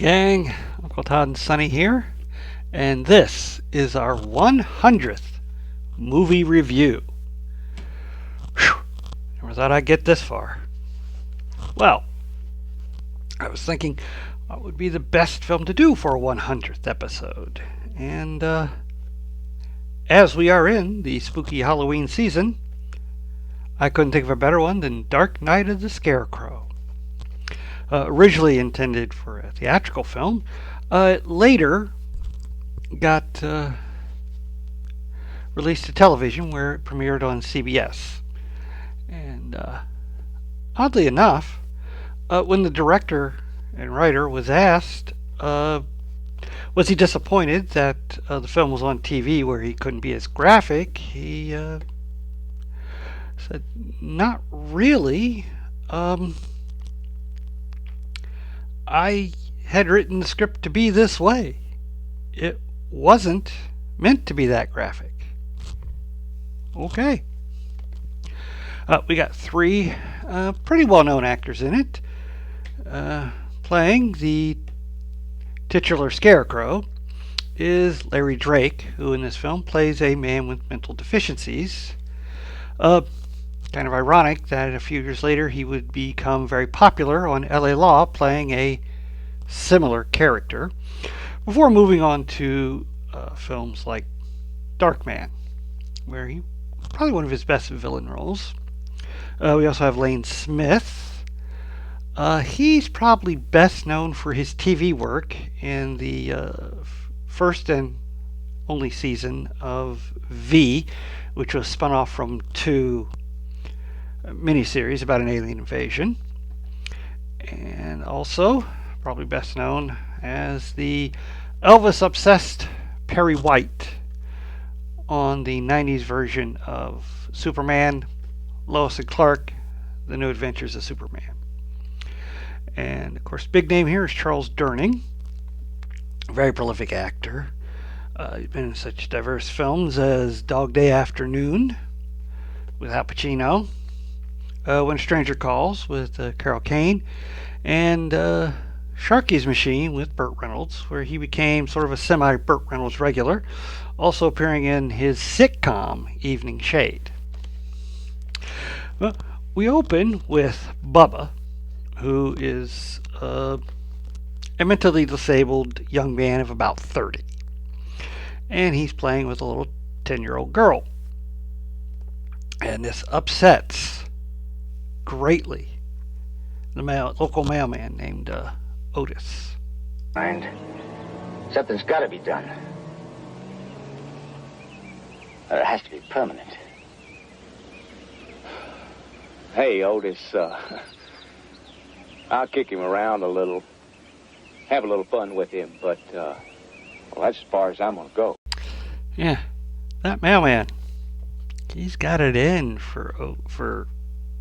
gang, Uncle Todd and Sonny here, and this is our 100th movie review. Whew, never thought I'd get this far. Well, I was thinking what would be the best film to do for a 100th episode, and as we are in the spooky Halloween season, I couldn't think of a better one than Dark Night of the Scarecrow. Originally intended for a theatrical film, it later got released to television where it premiered on CBS. And oddly enough, when the director and writer was asked, was he disappointed that the film was on TV where he couldn't be as graphic, he said, not really. I had written the script to be this way. It wasn't meant to be that graphic. Okay. We got three pretty well-known actors in it. Playing the titular Scarecrow is Larry Drake, who in this film plays a man with mental deficiencies. Kind of ironic that a few years later he would become very popular on LA Law playing a similar character before moving on to films like Darkman, where he probably one of his best villain roles. We also have Lane Smith. He's probably best known for his TV work in the first and only season of V, which was spun off from two miniseries about an alien invasion, and also probably best known as the Elvis-obsessed Perry White on the 90s version of Superman, Lois and Clark, The New Adventures of Superman. And of course, big name here is Charles Durning, a very prolific actor. He's been in such diverse films as Dog Day Afternoon with Al Pacino, When a Stranger Calls with Carol Kane, and Sharky's Machine with Burt Reynolds, where he became sort of a semi-Burt Reynolds regular, also appearing in his sitcom Evening Shade. Well, we open with Bubba, who is a mentally disabled young man of about 30. And he's playing with a little 10-year-old girl. And this upsets greatly the local mailman named Otis. Mind, something's got to be done. Or it has to be permanent. Hey, Otis, I'll kick him around a little, have a little fun with him, but, well, that's as far as I'm going to go. Yeah, that mailman, he's got it in for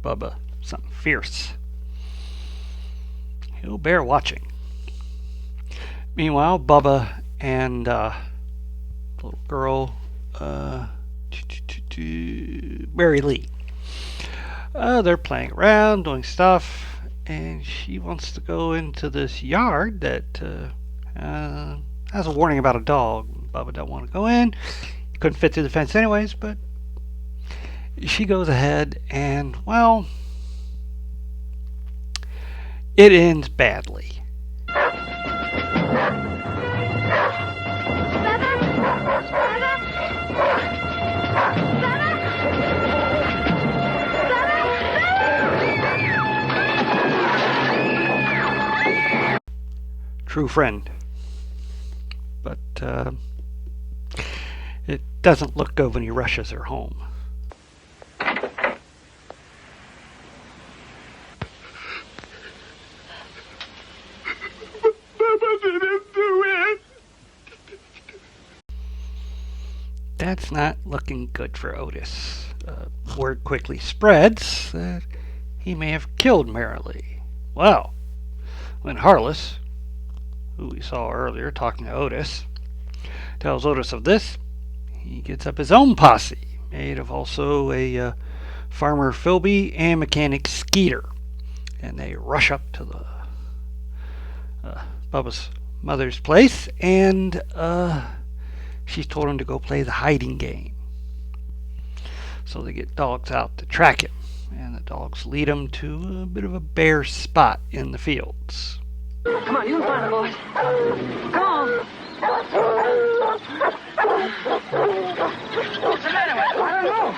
Bubba, something fierce. He'll bear watching. Meanwhile, Bubba and the little girl, Mary Lee, they're playing around, doing stuff, and she wants to go into this yard that has a warning about a dog. Bubba don't want to go in. He couldn't fit through the fence anyways, but she goes ahead, and, well, it ends badly. True friend. But it doesn't look good when he rushes her home. That's not looking good for Otis. Word quickly spreads that he may have killed Marilee. Well, when Harless, who we saw earlier talking to Otis, tells Otis of this, he gets up his own posse, made of also a Farmer Philby and Mechanic Skeeter, and they rush up to the Bubba's mother's place, and she's told him to go play the hiding game. So they get dogs out to track him, and the dogs lead him to a bit of a bare spot in the fields. Come on, you can find the boys. Come on. What's the matter with them? I don't know.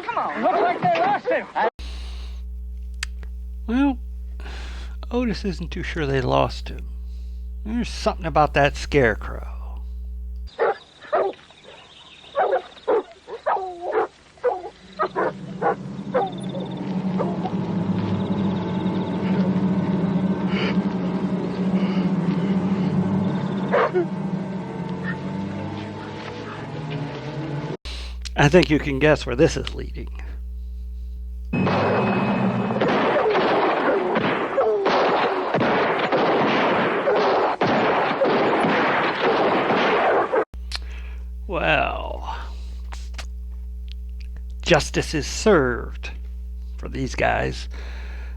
Come on. Looks like they lost him. Well, Otis isn't too sure they lost him. There's something about that Scarecrow. I think you can guess where this is leading. Well, justice is served for these guys,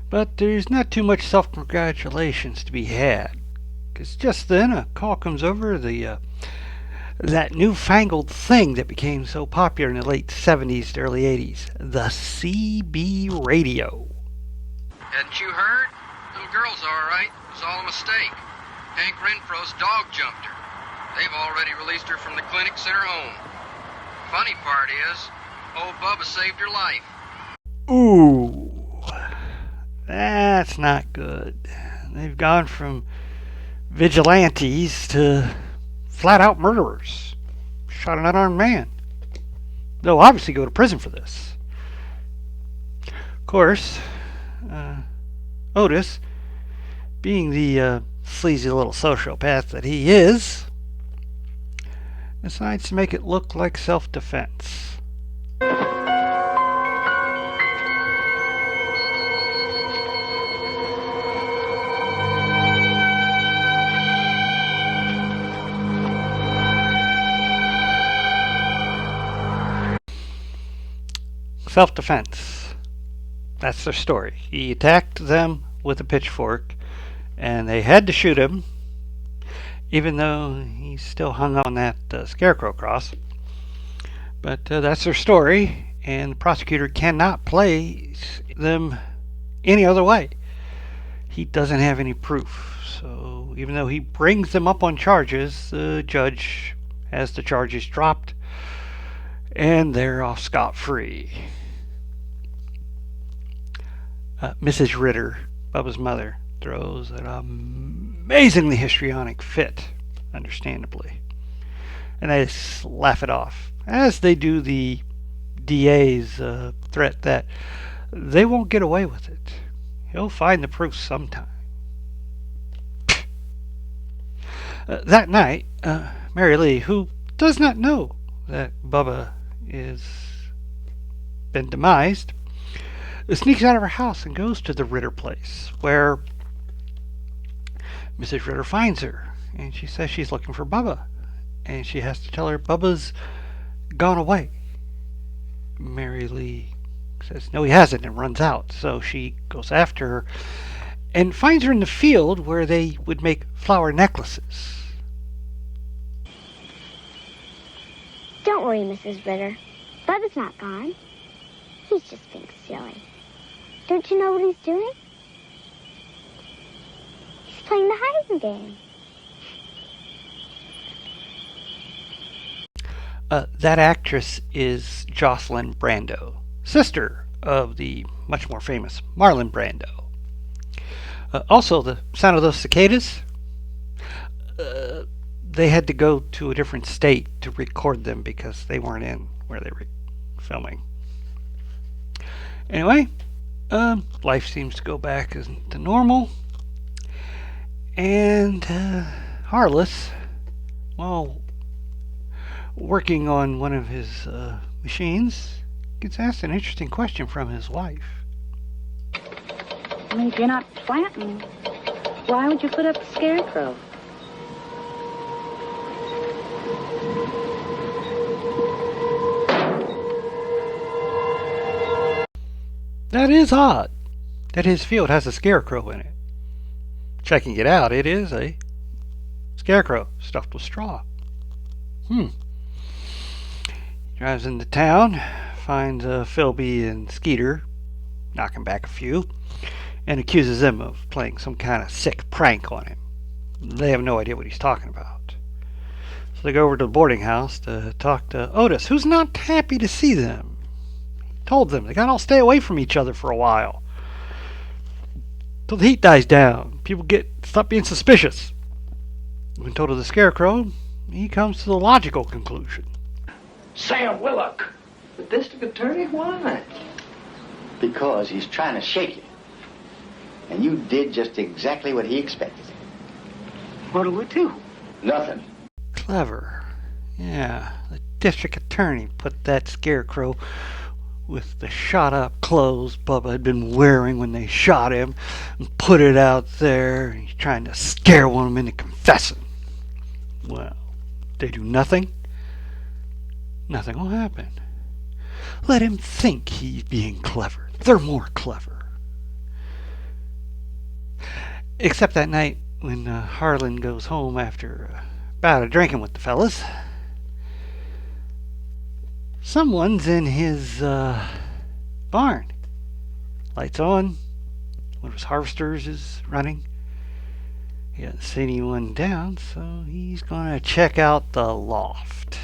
but there's not too much self-congratulations to be had. Because just then a call comes over that newfangled thing that became so popular in the late 70s to early 80s, the CB radio. Hadn't you heard? Little girl's all right. It was all a mistake. Hank Renfro's dog jumped her. They've already released her from the clinic, sent her home. Funny part is, old Bubba saved her life. Ooh, that's not good. They've gone from vigilantes to flat-out murderers. Shot an unarmed man. They'll obviously go to prison for this. Of course, Otis, being the sleazy little sociopath that he is, decides to make it look like self-defense. Self-defense. That's their story. He attacked them with a pitchfork, and they had to shoot him, even though he's still hung on that Scarecrow cross. But that's their story, and the prosecutor cannot place them any other way. He doesn't have any proof. So even though he brings them up on charges, the judge has the charges dropped, and they're off scot-free. Mrs. Ritter, Bubba's mother, throws an amazingly histrionic fit, understandably. And they just laugh it off, as they do the DA's threat that they won't get away with it. He'll find the proof sometime. That night, Mary Lee, who does not know that Bubba is been demised, sneaks out of her house and goes to the Ritter place, where Mrs. Ritter finds her, and she says she's looking for Bubba, and she has to tell her Bubba's gone away. Mary Lee says no, he hasn't, and runs out. So she goes after her and finds her in the field where they would make flower necklaces. Don't worry, Mrs. Ritter. Bubba's not gone. He's just being silly. Don't you know what he's doing? He's playing the hiding game. That actress is Jocelyn Brando, sister of the much more famous Marlon Brando. Also, the sound of those cicadas, they had to go to a different state to record them because they weren't in where they were filming. Anyway, life seems to go back to normal. And Harless, while working on one of his machines, gets asked an interesting question from his wife. I mean, if you're not planting, why would you put up the Scarecrow? That is odd, that his field has a Scarecrow in it. Checking it out, it is a scarecrow stuffed with straw. Drives into town, finds Philby and Skeeter, knocking back a few, and accuses them of playing some kind of sick prank on him. They have no idea what he's talking about. So they go over to the boarding house to talk to Otis, who's not happy to see them. He told them they gotta all stay away from each other for a while. Till the heat dies down, people stop being suspicious. When told to the Scarecrow, he comes to the logical conclusion. Sam Willock. The district attorney? Why? Because he's trying to shake you. And you did just exactly what he expected. What'll we do? Nothing. Clever. Yeah, the district attorney put that Scarecrow with the shot up clothes Bubba had been wearing when they shot him and put it out there. He's trying to scare one of them into confessing. Well, they do nothing. Nothing will happen. Let him think he's being clever. They're more clever. Except that night when Harlan goes home after a bout of drinking with the fellas. Someone's in his barn. Lights on. One of his harvesters is running. He hasn't seen anyone down, so he's going to check out the loft.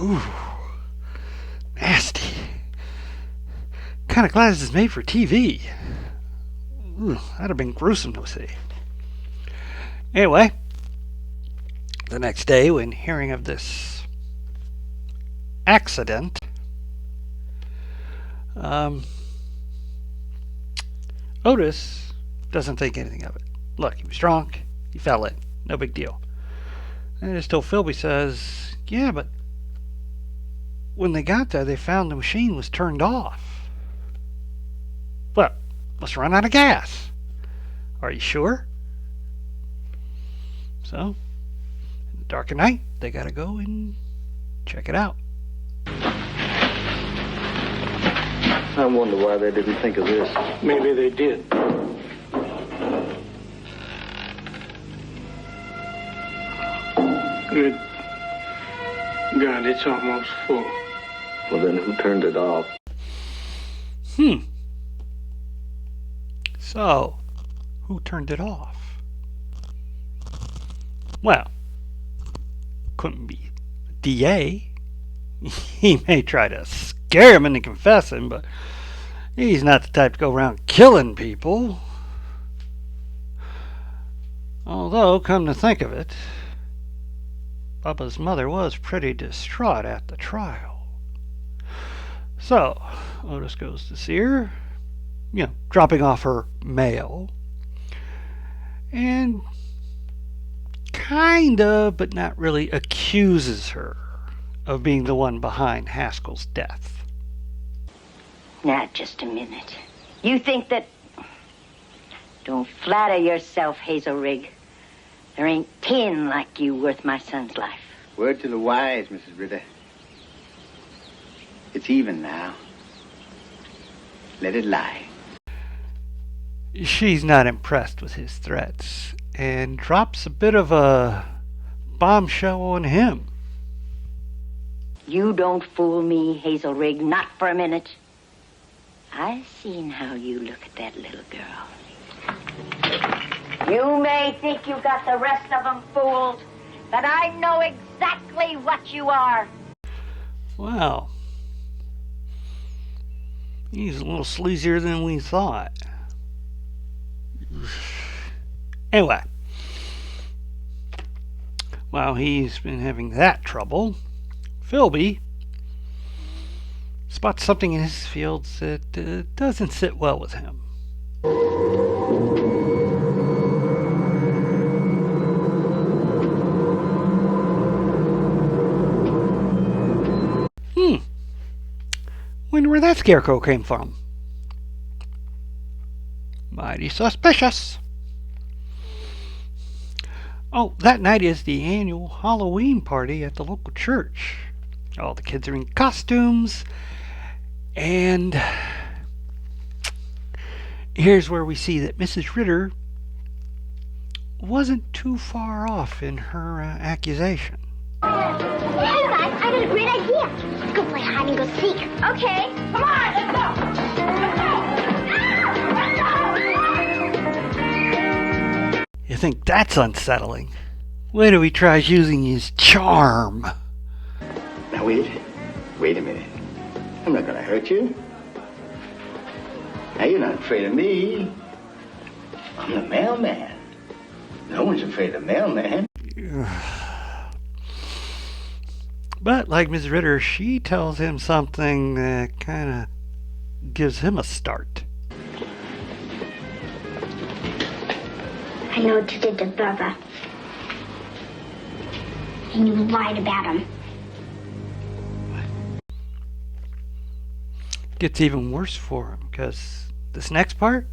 Ooh, nasty. Kind of glad this is made for TV. Ooh, that'd have been gruesome to see. Anyway, the next day, when hearing of this accident, Otis doesn't think anything of it. Look, he was drunk. He fell in. No big deal. And just till Philby says, yeah, but when they got there, they found the machine was turned off. Well, must have run out of gas. Are you sure? So, in the dark of night, they gotta go and check it out. I wonder why they didn't think of this. Maybe they did. Good God, it's almost full. Well, then who turned it off? So, who turned it off? Well, couldn't be the DA. He may try to scare him into confessing, but he's not the type to go around killing people. Although, come to think of it, Bubba's mother was pretty distraught at the trial. So, Otis goes to see her, dropping off her mail, and kinda, but not really, accuses her of being the one behind Haskell's death. Now, just a minute. You think that... Don't flatter yourself, Hazel Rigg. There ain't 10 like you worth my son's life. Word to the wise, Mrs. Ritter. It's even now. Let it lie. She's not impressed with his threats and drops a bit of a bombshell on him. You don't fool me, Hazel Rigg, not for a minute. I've seen how you look at that little girl. You may think you got the rest of them fooled, but I know exactly what you are. Wow. He's a little sleazier than we thought. Anyway, while he's been having that trouble, Philby spots something in his fields that doesn't sit well with him. Wonder where that Scarecrow came from. Mighty suspicious. Oh, that night is the annual Halloween party at the local church. All the kids are in costumes, and here's where we see that Mrs. Ritter wasn't too far off in her accusation. Hey guys, I got a great idea. Let's go play hide and go seek. Okay. Come on, let's go. You think that's unsettling? Wait till he tries using his charm. Now wait a minute. I'm not gonna hurt you. Now you're not afraid of me. I'm the mailman. No one's afraid of the mailman. But like Ms. Ritter, she tells him something that kind of gives him a start. I know what you did to Bubba. And you lied about him. Gets even worse for him, because this next part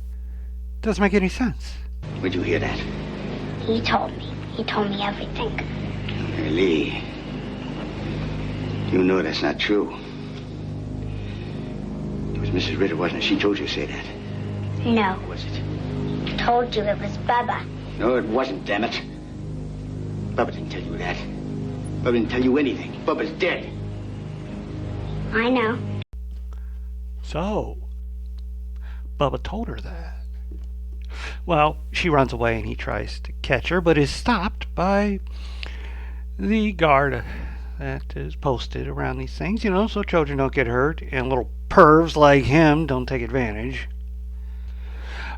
doesn't make any sense. Where'd you hear that? He told me. He told me everything. Hey, Lee. You know that's not true. It was Mrs. Ritter, wasn't it? She told you to say that. No. Who was it? I told you it was Bubba. No, it wasn't, damn it. Bubba didn't tell you that. Bubba didn't tell you anything. Bubba's dead. I know. So, Bubba told her that. Well, she runs away and he tries to catch her, but is stopped by the guard that is posted around these things, so children don't get hurt and little pervs like him don't take advantage.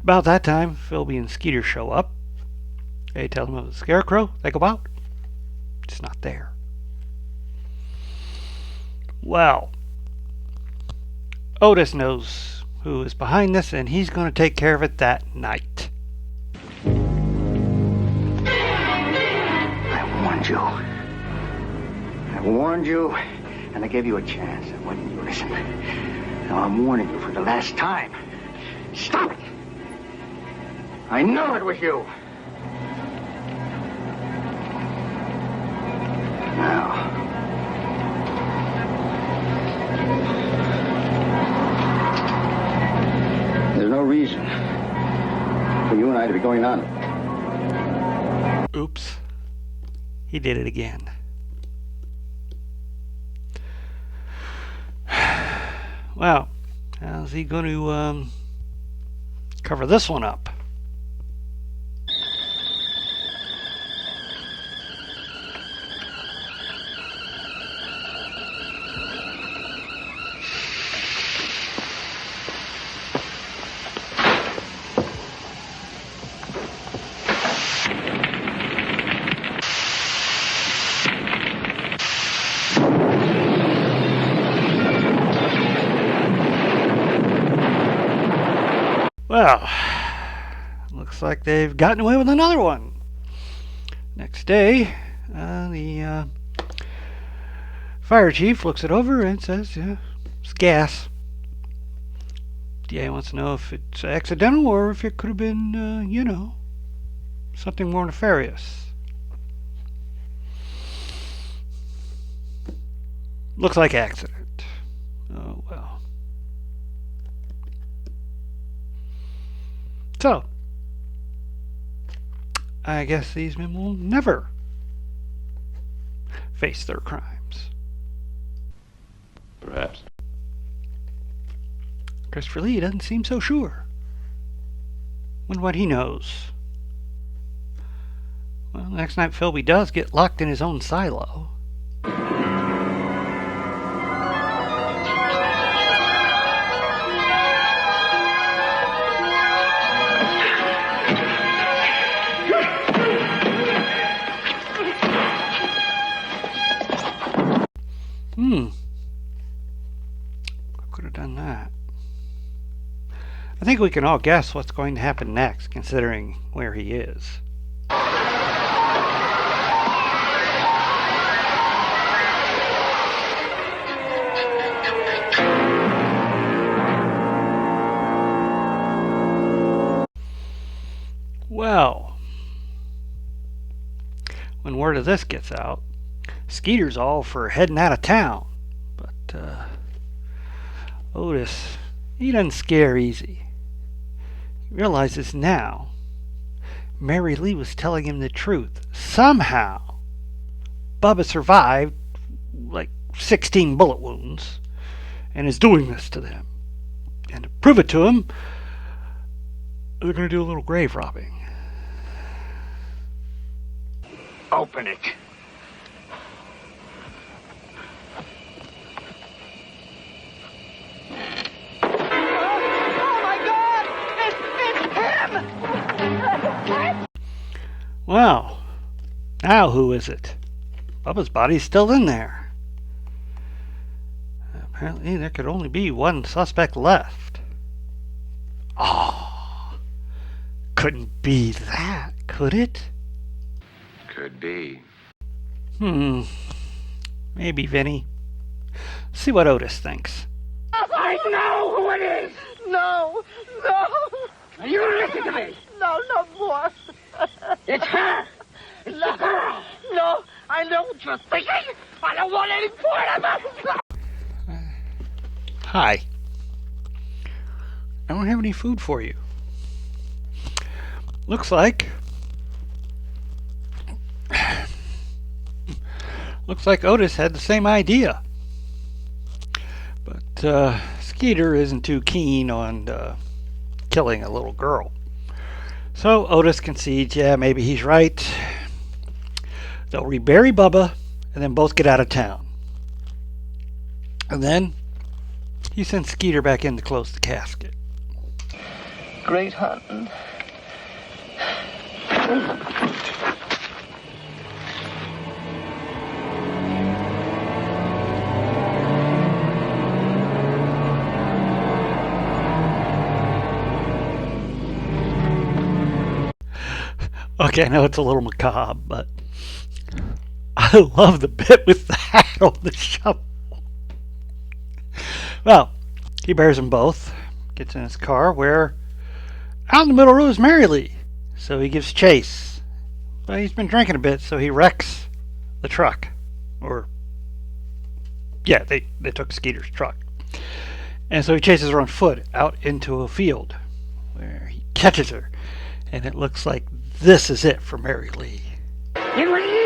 About that time, Philby and Skeeter show up. They tell them of the Scarecrow. They go out. It's not there. Well, Otis knows who is behind this, and he's going to take care of it that night. I warned you. I warned you, and I gave you a chance. And why didn't you listen? Now I'm warning you for the last time. Stop it! I know it was you. Now. There's no reason for you and I to be going on. Oops. He did it again. Well, how's he going to cover this one up? Well, looks like they've gotten away with another one. Next day, the fire chief looks it over and says, yeah, it's gas. DA wants to know if it's accidental or if it could have been, something more nefarious. Looks like accident. Oh, well. So, I guess these men will never face their crimes. Perhaps. Christopher Lee doesn't seem so sure. Wonder what he knows. Well, next night Philby does get locked in his own silo. Could have done that. I think we can all guess what's going to happen next, considering where he is. when word of this gets out, Skeeter's all for heading out of town. But Otis, he doesn't scare easy. He realizes now Mary Lee was telling him the truth. Somehow, Bubba survived like 16 bullet wounds and is doing this to them. And to prove it to him, they're going to do a little grave robbing. Open it. Oh my God! It's him! Well, now who is it? Bubba's body's still in there. Apparently there could only be one suspect left. Oh, couldn't be that, could it? Could be. Maybe, Vinny. See what Otis thinks. I know who it is! No! No! You listen to me! No, no more! It's her! It's the girl! No! I know what you're thinking! I don't want any part of it! Hi. I don't have any food for you. Looks like Otis had the same idea. But Skeeter isn't too keen on killing a little girl. So Otis concedes, yeah, maybe he's right. They'll rebury Bubba and then both get out of town. And then he sends Skeeter back in to close the casket. Great hunting. Okay, I know it's a little macabre, but I love the bit with the hat on the shovel. Well, he buries them both, gets in his car, where out in the middle row is Mary Lee. So he gives chase. But he's been drinking a bit, so he wrecks the truck. Or, yeah, they took Skeeter's truck. And so he chases her on foot out into a field where he catches her. And it looks like this is it for Mary Lee. It was you!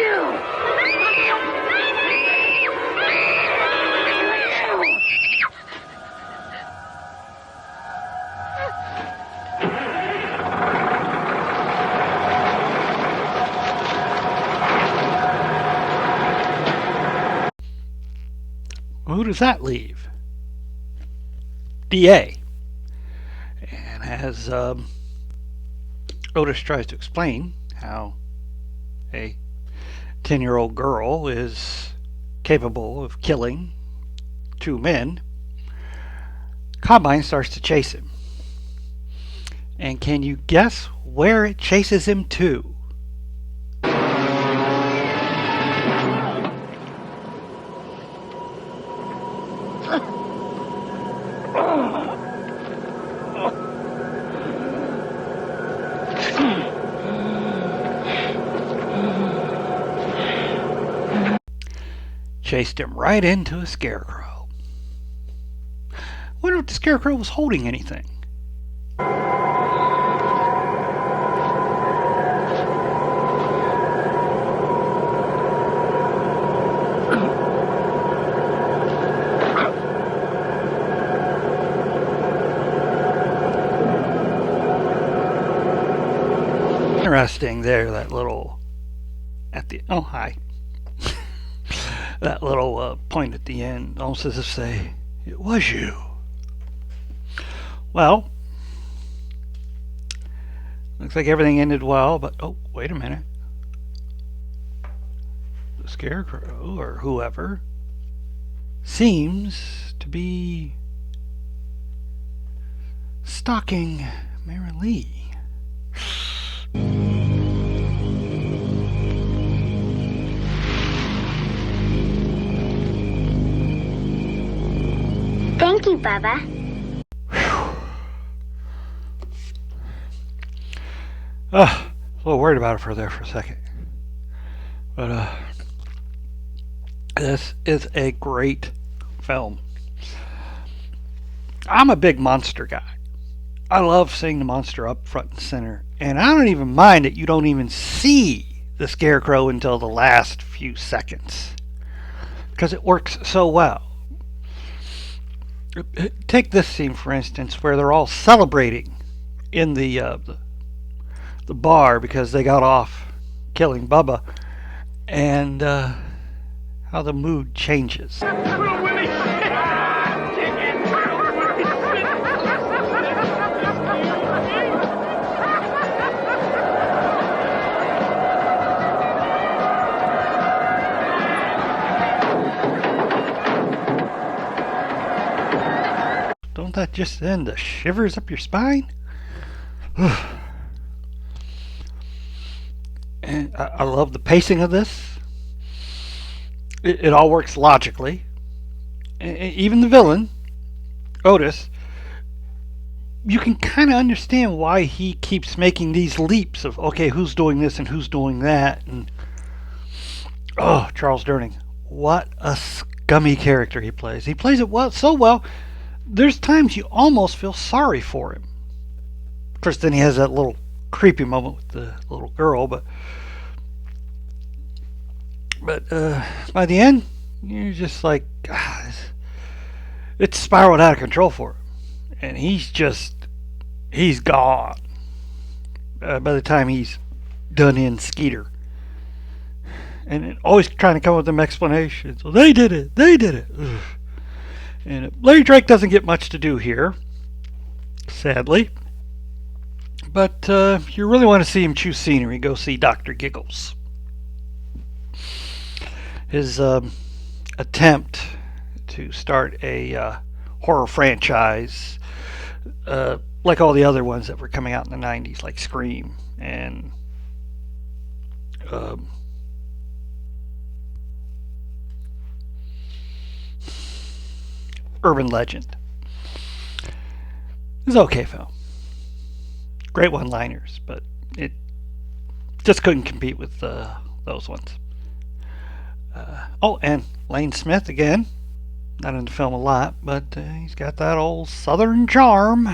Who does that leave? DA. And as Otis tries to explain how a 10-year-old girl is capable of killing two men, Combine starts to chase him. And can you guess where it chases him to? Chased him right into a scarecrow. Wonder if the scarecrow was holding anything. Interesting there, that little at the hi. That little point at the end, almost as if say, it was you. Well, looks like everything ended well, but oh, wait a minute. The Scarecrow, or whoever, seems to be stalking Mary Lee. Thank you, Bubba. A little worried about it for a second. But this is a great film. I'm a big monster guy. I love seeing the monster up front and center. And I don't even mind that you don't even see the Scarecrow until the last few seconds. Because it works so well. Take this scene, for instance, where they're all celebrating in the bar because they got off killing Bubba. And how the mood changes. Don't that just send the shivers up your spine? And I love the pacing of this. It all works logically. Even the villain, Otis, you can kind of understand why he keeps making these leaps of, okay, who's doing this and who's doing that. And Charles Durning, what a scummy character he plays. He plays it so well. There's times you almost feel sorry for him. Of course, then he has that little creepy moment with the little girl, but by the end, you're just like, it's spiraled out of control for him, and he's gone by the time he's done in Skeeter, and always trying to come up with them explanations. So they did it. Ugh. And Larry Drake doesn't get much to do here, sadly. But if you really want to see him chew scenery, go see Dr. Giggles. His attempt to start a horror franchise, like all the other ones that were coming out in the 90s, like Scream and Urban Legend. It's an okay film. Great one-liners, but it just couldn't compete with those ones. And Lane Smith again. Not in the film a lot, but he's got that old Southern charm.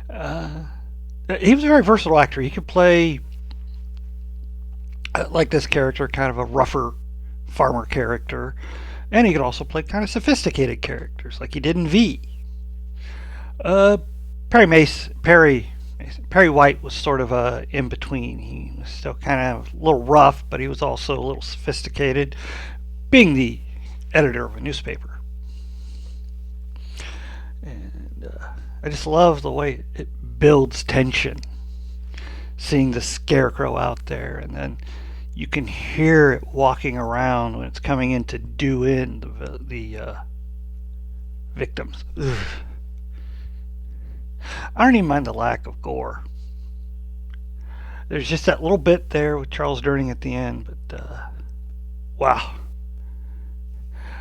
He was a very versatile actor. He could play, like this character, kind of a rougher farmer character. And he could also play kind of sophisticated characters, like he did in V. Perry White was sort of in between. He was still kind of a little rough, but he was also a little sophisticated, being the editor of a newspaper. And I just love the way it builds tension, seeing the Scarecrow out there, and then you can hear it walking around when it's coming in to do in the victims. Ugh. I don't even mind the lack of gore. There's just that little bit there with Charles Durning at the end, but wow.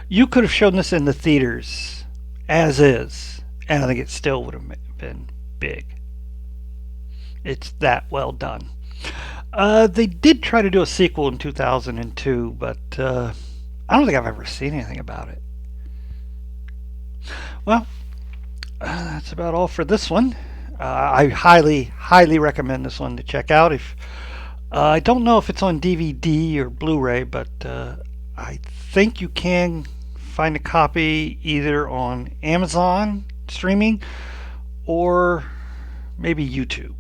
You could have shown this in the theaters as is, and I think it still would have been big. It's that well done. They did try to do a sequel in 2002, but I don't think I've ever seen anything about it. Well, that's about all for this one. I highly recommend this one to check out. If I don't know if it's on DVD or Blu-ray, but I think you can find a copy either on Amazon streaming or maybe YouTube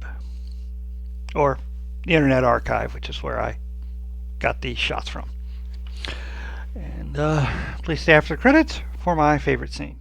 or the Internet Archive, which is where I got these shots from. And please stay after the credits for my favorite scene.